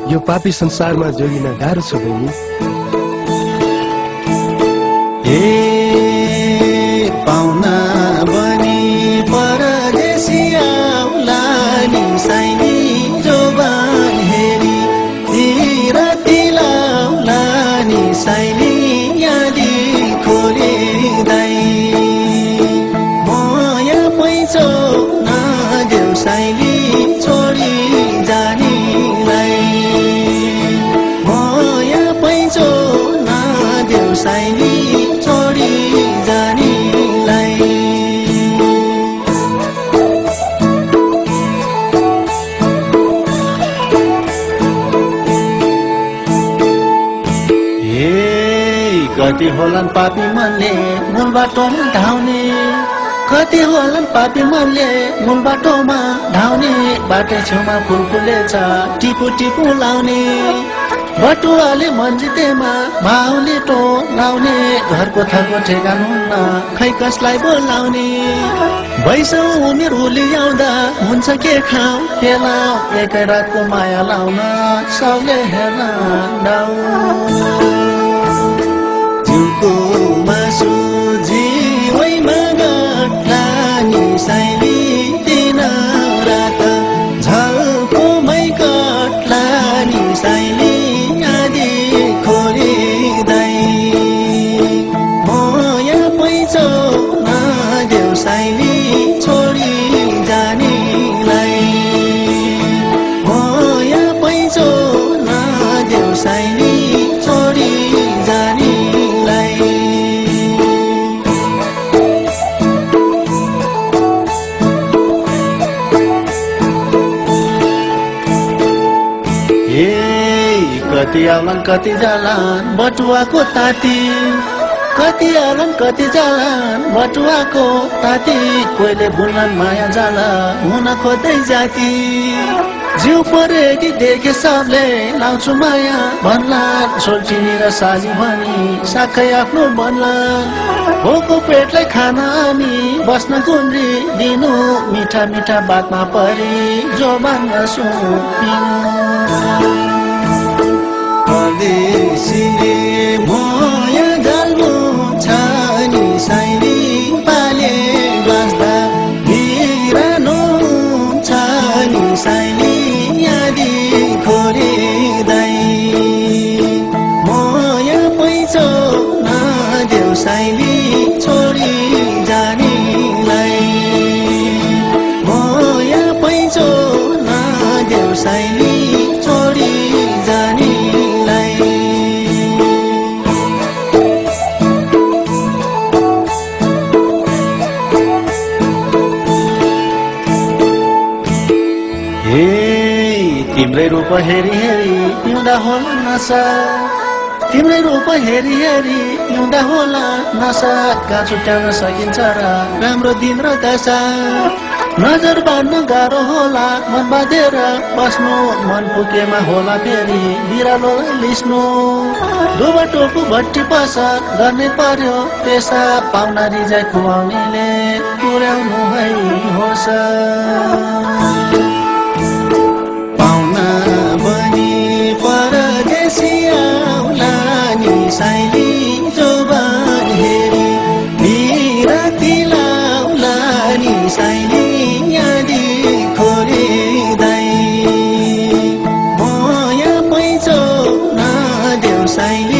यो पापी संसारमा जोगिन गाह्रो छ बहिनी। हे पाउना बनी परदेशिया उलानी साइनी जोबान हेरी हिरातिला उलानी साइनी यादी खोली दाई माया पैचो ना देउ साइनी छोडी जानीलाई माया पैचो ना देउ साइनी छोडी जानीलाई। कति होलान् पापी मनले मूल बाटोमा धाउने कति होलान् पापी मनले मूल बाटोमा धाउने बाटै छेउमा फुल फुलेछ टिपु टिपु लाउने बटुवाले मन जितेमा भाउले टो लाउने घरको थरको ठेगान हुन्न खै कसलाई बोलाउने वैसौ उमेर हुली आउँदा हुन्छ के खाऊ खेलाऊ एकै रातको माया लाउन सबले हेर्न डाउ जिउको मासु जीवैमा गट्लानी साइली दिन रात झल्को मै कट्लानी साइली आदि खोलिँदै माया पैचो नदेऊ साइली छोडी जानीलाई माया पैचो नदेऊ साइली छोडी जानीलाई। कति आउलान् कति जालान् बटुवाको ताती कति आउलान् कति जालान् बटुवाको ताती कोहीले बुन्लान् माया जाला हुन खोज्दै जाती जिउ परेकी देखे सबले लाउँछु माया भन्लान् सोल्चिनी र साली भनी साखै आफ्नो भन्लान् भोको पेटलाई खाना अनि बस्न गुन्द्री दिनु मिठा मिठा बातमा परी जो भन्न सुनिनु परदेशीले माया गाल्नु छ नि साइली पाले बाँच्दा बिरानो छ नि साइली यादी खोलिँदै माया पैचो नदेऊ साइली छोडी जानीलाई माया पैचो नदेऊ साइली छोडी जानी। तिम्रै रूप हेरी हेरी पिउँदा होला नसा तिम्रै रूप हेरी हेरी पिउँदा होला नसा कहाँ छुट्याउन सकिन्छ र राम्रो दिन र दशा नजर बाँड्न गाह्रो होला मन बाँधेर बस्नु मन पुगेमा होला फेरि बिरालो लिस्नु डुबा टोपु भट्टी पसर गर्ने पर्यो पेसा पाउना रिजाइ खुवाउनेले पुर्याउनु है होस् परदेशिया उलानी साइली जोबान हेरी बिरातिला उलानी साइली यादी खोलिँदै माया पैचो नदेऊ साइली